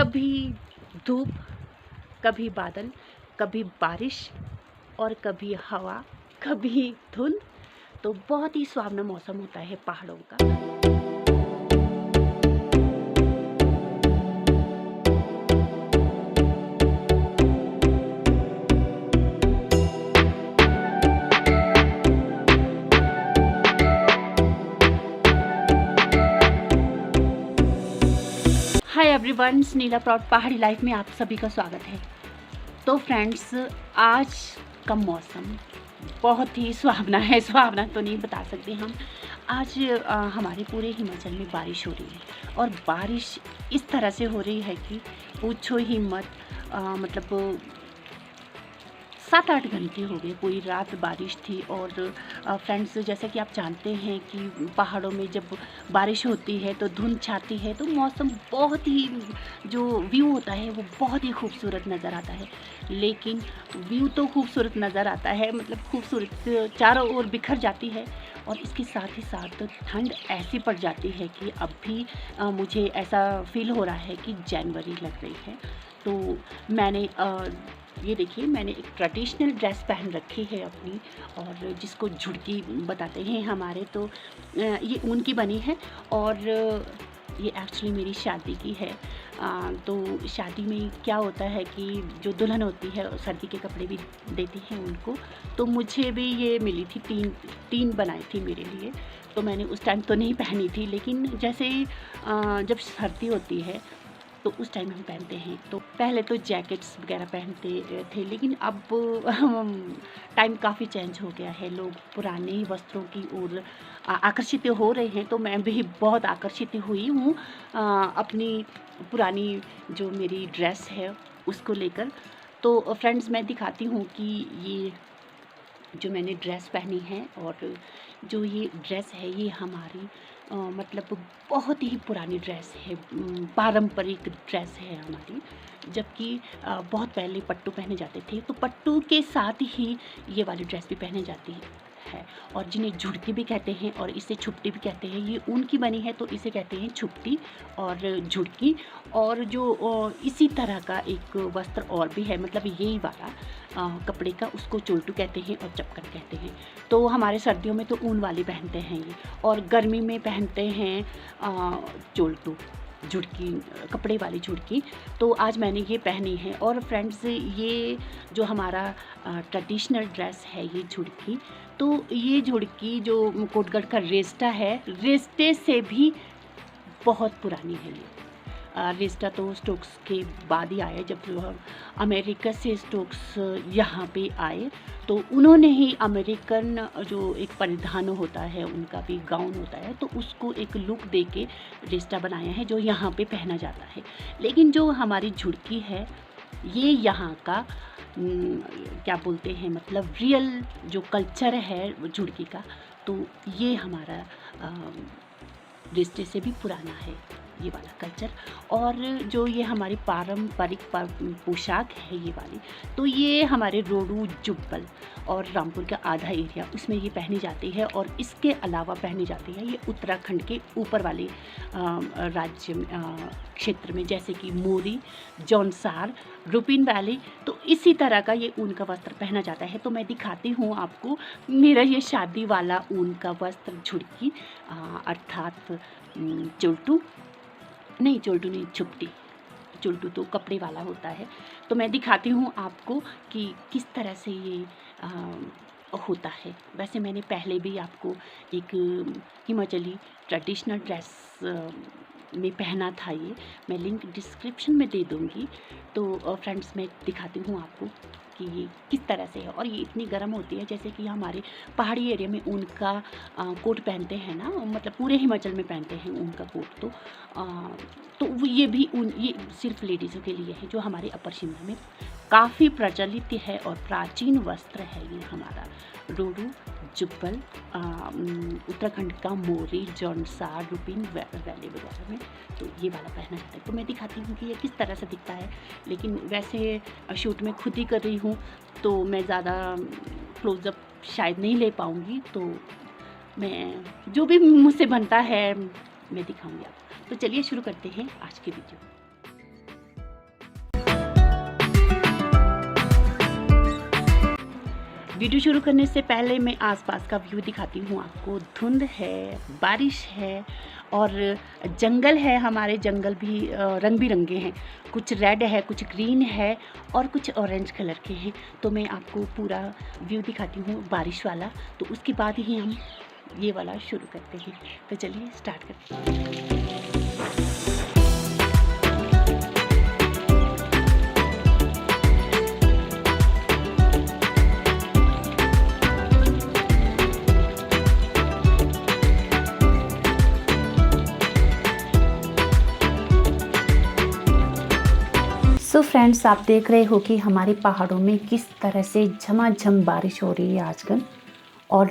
कभी धूप, कभी बादल, कभी बारिश और कभी हवा, कभी धुंध। तो बहुत ही सुहावना मौसम होता है पहाड़ों का। हाय एवरीवन, नीला प्राउड पहाड़ी लाइफ में आप सभी का स्वागत है। तो फ्रेंड्स, आज का मौसम बहुत ही सुहावना है। सुहावना तो नहीं बता सकते हम। आज हमारे पूरे हिमाचल में बारिश हो रही है और बारिश इस तरह से हो रही है कि पूछो ही मत। मतलब 7-8 घंटे हो गए, पूरी रात बारिश थी। और फ्रेंड्स, जैसा कि आप जानते हैं कि पहाड़ों में जब बारिश होती है तो धुंध छाती है, तो मौसम बहुत ही, जो व्यू होता है वो बहुत ही खूबसूरत नज़र आता है। लेकिन व्यू तो खूबसूरत नज़र आता है, मतलब खूबसूरत चारों ओर बिखर जाती है। और इसके साथ ही साथ ठंड ऐसी पड़ जाती है कि अब भी मुझे ऐसा फील हो रहा है कि जनवरी लग रही है। तो मैंने ये देखिए, मैंने एक ट्रेडिशनल ड्रेस पहन रखी है अपनी, और जिसको झुड़की बताते हैं हमारे। तो ये ऊन की बनी है और ये एक्चुअली मेरी शादी की है। तो शादी में क्या होता है कि जो दुल्हन होती है सर्दी के कपड़े भी देती हैं उनको। तो मुझे भी ये मिली थी, तीन बनाई थी मेरे लिए। तो मैंने उस टाइम तो नहीं पहनी थी, लेकिन जैसे ही जब सर्दी होती है तो उस टाइम हम पहनते हैं। तो पहले तो जैकेट्स वगैरह पहनते थे, लेकिन अब टाइम काफ़ी चेंज हो गया है। लोग पुराने ही वस्त्रों की ओर आकर्षित हो रहे हैं। तो मैं भी बहुत आकर्षित हुई हूँ अपनी पुरानी जो मेरी ड्रेस है उसको लेकर। तो फ्रेंड्स, मैं दिखाती हूँ कि ये जो मैंने ड्रेस पहनी है, और जो ये ड्रेस है ये हमारी मतलब बहुत ही पुरानी ड्रेस है, पारंपरिक ड्रेस है हमारी। जबकि बहुत पहले पट्टू पहने जाते थे, तो पट्टू के साथ ही ये वाली ड्रेस भी पहने जाती है। और जिन्हें झुड़की भी कहते हैं और इसे छुपटी भी कहते हैं। ये ऊन की बनी है तो इसे कहते हैं छुपटी और झुड़की। और जो इसी तरह का एक वस्त्र और भी है, मतलब यही वाला कपड़े का, उसको चोल्टू कहते हैं और चपकन कहते हैं। तो हमारे सर्दियों में तो ऊन वाली पहनते हैं ये, और गर्मी में पहनते हैं चोल्टू, झुड़की, कपड़े वाली झुड़की। तो आज मैंने ये पहनी है। और फ्रेंड्स, ये जो हमारा ट्रेडिशनल ड्रेस है ये झुड़की, तो ये झुड़की जो कोटगढ़ का रेस्टा है, रेस्टे से भी बहुत पुरानी है ये। रेस्टा तो स्टोक्स के बाद ही आया। जब अमेरिका से स्टोक्स यहाँ पे आए तो उन्होंने ही अमेरिकन जो एक परिधान होता है, उनका भी गाउन होता है, तो उसको एक लुक दे के रेस्टा बनाया है जो यहाँ पे पहना जाता है। लेकिन जो हमारी झुड़की है ये यहाँ का क्या बोलते हैं, मतलब रियल जो कल्चर है वो झुड़की का, तो ये हमारा रिश्ते से भी पुराना है ये वाला कल्चर। और जो ये हमारी पारंपरिक पोशाक है ये वाली, तो ये हमारे रोडू, जुब्बल और रामपुर का आधा एरिया उसमें ये पहनी जाती है। और इसके अलावा पहनी जाती है ये उत्तराखंड के ऊपर वाले राज्य क्षेत्र में, जैसे कि मोरी, जौनसार, रुपिन वैली। तो इसी तरह का ये ऊन का वस्त्र पहना जाता है। तो मैं दिखाती हूँ आपको मेरा ये शादी वाला ऊन का वस्त्र, झुड़की, अर्थात चोल्टू नहीं, छुपटी। चुल्टू तो कपड़े वाला होता है। तो मैं दिखाती हूँ आपको कि किस तरह से ये होता है। वैसे मैंने पहले भी आपको एक हिमाचली ट्रेडिशनल ड्रेस में पहना था, ये मैं लिंक डिस्क्रिप्शन में दे दूँगी। तो फ्रेंड्स, मैं दिखाती हूँ आपको कि ये किस तरह से है। और ये इतनी गर्म होती है, जैसे कि हमारे पहाड़ी एरिया में ऊन का कोट पहनते हैं ना, मतलब पूरे हिमाचल में पहनते हैं ऊन का कोट। तो ये भी ऊन, ये सिर्फ लेडीज़ों के लिए है, जो हमारे अपर शिमला में काफ़ी प्रचलित है और प्राचीन वस्त्र है ये हमारा रोडू, जुब्बल, उत्तराखंड का मोरी, जौनसार, रुपिन वैली वगैरह में तो ये वाला पहना जाता है। तो मैं दिखाती हूँ कि ये किस तरह से दिखता है। लेकिन वैसे शूट में खुद ही कर रही हूँ तो मैं ज़्यादा क्लोज़अप शायद नहीं ले पाऊँगी। तो मैं जो भी मुझसे बनता है मैं दिखाऊँगी आपको। तो चलिए शुरू करते हैं आज की वीडियो। वीडियो शुरू करने से पहले मैं आसपास का व्यू दिखाती हूँ आपको। धुंध है, बारिश है और जंगल है। हमारे जंगल भी रंग बिरंगे हैं, कुछ रेड है, कुछ ग्रीन है और कुछ ऑरेंज कलर के हैं। तो मैं आपको पूरा व्यू दिखाती हूँ बारिश वाला, तो उसके बाद ही हम ये वाला शुरू करते हैं। तो चलिए स्टार्ट करते हैं। सो फ्रेंड्स, आप देख रहे हो कि हमारे पहाड़ों में किस तरह से झमाझम बारिश हो रही है आजकल, और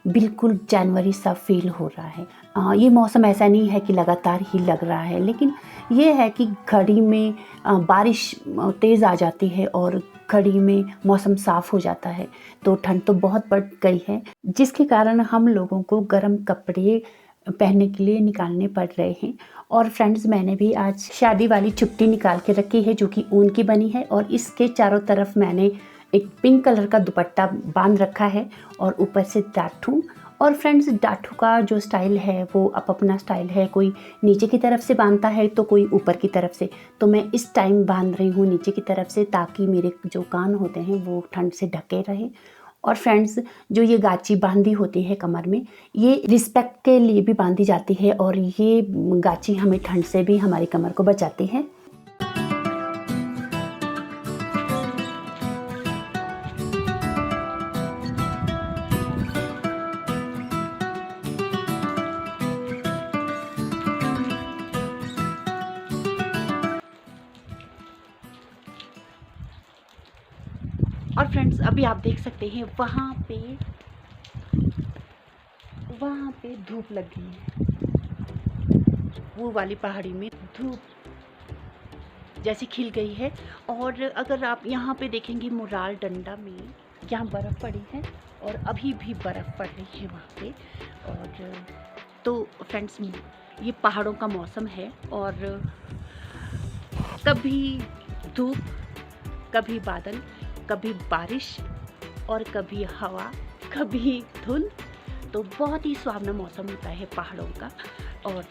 बिल्कुल जनवरी सा फील हो रहा है। ये मौसम ऐसा नहीं है कि लगातार ही लग रहा है, लेकिन ये है कि घड़ी में बारिश तेज़ आ जाती है और घड़ी में मौसम साफ़ हो जाता है, तो ठंड तो बहुत बढ़ गई है, जिसके कारण हम लोगों को गर्म कपड़े पहनने के लिए निकालने पड़ रहे हैं। और फ्रेंड्स, मैंने भी आज शादी वाली चुट्टी निकाल के रखी है जो कि ऊन की बनी है, और इसके चारों तरफ मैंने एक पिंक कलर का दुपट्टा बांध रखा है और ऊपर से डाठू। और फ्रेंड्स, डाठू का जो स्टाइल है वो अपना स्टाइल है, कोई नीचे की तरफ से बांधता है तो कोई ऊपर की तरफ से। तो मैं इस टाइम बांध रही हूँ नीचे की तरफ से, ताकि मेरे जो कान होते हैं वो ठंड से ढके रहे। और फ्रेंड्स, जो ये गाची बांधी होती है कमर में, ये रिस्पेक्ट के लिए भी बांधी जाती है, और ये गाची हमें ठंड से भी हमारी कमर को बचाती है। और फ्रेंड्स, अभी आप देख सकते हैं वहाँ पे धूप लग गई है। वो वाली पहाड़ी में धूप जैसी खिल गई है। और अगर आप यहाँ पे देखेंगे मोराल डंडा में, यहाँ बर्फ़ पड़ी है और अभी भी बर्फ़ पड़ रही है वहाँ पे। और तो फ्रेंड्स, ये पहाड़ों का मौसम है, और कभी धूप, कभी बादल, कभी बारिश और कभी हवा, कभी धुंध। तो बहुत ही सुहावना मौसम होता है पहाड़ों का। और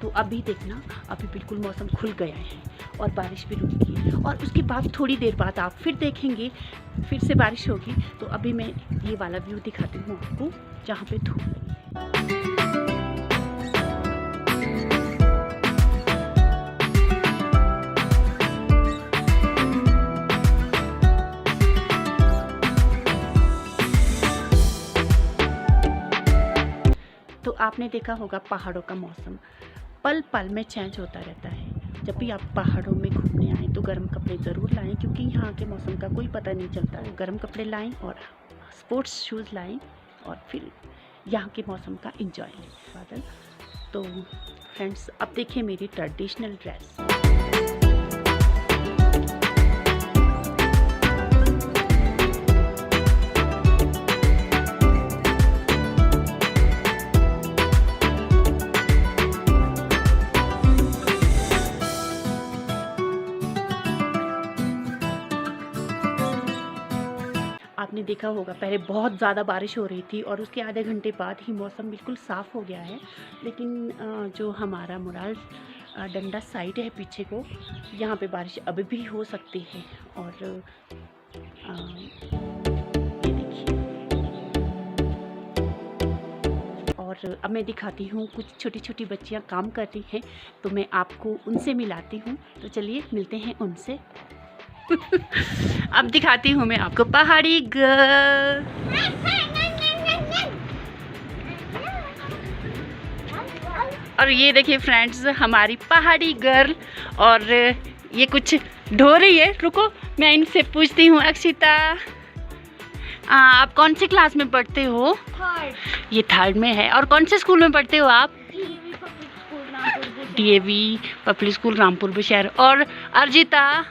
तो अभी देखना, अभी बिल्कुल मौसम खुल गया है और बारिश भी रुक गई है, और उसके बाद थोड़ी देर बाद आप फिर देखेंगे फिर से बारिश होगी। तो अभी मैं ये वाला व्यू दिखाती हूँ आपको, जहाँ पे धूप लगी है। तो आपने देखा होगा पहाड़ों का मौसम पल पल में चेंज होता रहता है। जब भी आप पहाड़ों में घूमने आएँ तो गर्म कपड़े ज़रूर लाएं, क्योंकि यहाँ के मौसम का कोई पता नहीं चलता। गर्म कपड़े लाएं और स्पोर्ट्स शूज़ लाएं, और फिर यहाँ के मौसम का एंजॉय लें। बादल। तो फ्रेंड्स, अब देखिए मेरी ट्रेडिशनल ड्रेस। आपने देखा होगा पहले बहुत ज़्यादा बारिश हो रही थी, और उसके आधे घंटे बाद ही मौसम बिल्कुल साफ़ हो गया है। लेकिन जो हमारा मोराल डंडा साइड है पीछे को, यहाँ पे बारिश अभी भी हो सकती है। और ये देखिए, और अब मैं दिखाती हूँ, कुछ छोटी छोटी बच्चियाँ काम करती हैं, तो मैं आपको उनसे मिलाती हूँ। तो चलिए मिलते हैं उनसे। अब दिखाती हूँ मैं आपको पहाड़ी गर्ल। और ये देखिए फ्रेंड्स, हमारी पहाड़ी गर्ल, और ये कुछ ढो रही है। रुको, मैं इनसे पूछती हूँ। अक्षिता, आप कौन सी क्लास में पढ़ते हो? थर्ड। ये थर्ड में है। और कौन से स्कूल में पढ़ते हो आप? DAV public school Rampur Bushahr. और अर्जिता,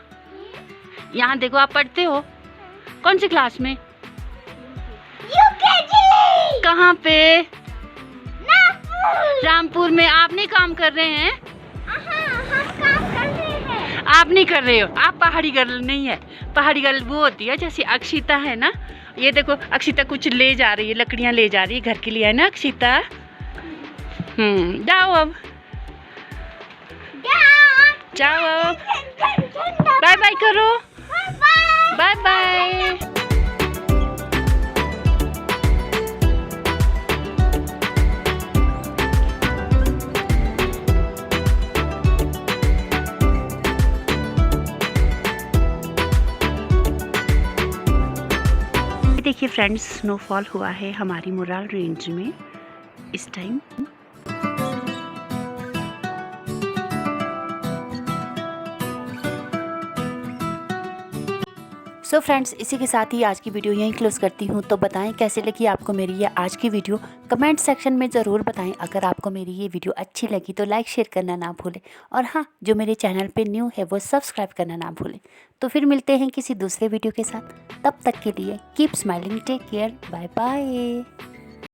यहाँ देखो, आप पढ़ते हो कौन सी क्लास में? UKG। कहाँ पे? रामपुर में। आप नहीं काम कर रहे हैं? हम काम कर रहे हैं। आप नहीं कर रहे हो, आप पहाड़ी गर्ल नहीं है। पहाड़ी गर्ल वो होती है जैसे अक्षिता है ना, ये देखो अक्षिता कुछ ले जा रही है, लकड़ियाँ ले जा रही है घर के लिए, है ना अक्षिता? जाओ अब, जाओ अब, बाय बाय करो, बाय बाय। देखिए फ्रेंड्स, स्नोफॉल हुआ है हमारी मुराल रेंज में इस टाइम। सो फ्रेंड्स, इसी के साथ ही आज की वीडियो यहीं क्लोज करती हूँ। तो बताएं कैसे लगी आपको मेरी ये आज की वीडियो, कमेंट सेक्शन में ज़रूर बताएं। अगर आपको मेरी ये वीडियो अच्छी लगी तो लाइक शेयर करना ना भूलें, और हाँ, जो मेरे चैनल पे न्यू है वो सब्सक्राइब करना ना भूलें। तो फिर मिलते हैं किसी दूसरे वीडियो के साथ, तब तक के लिए keep smiling, take care, bye bye.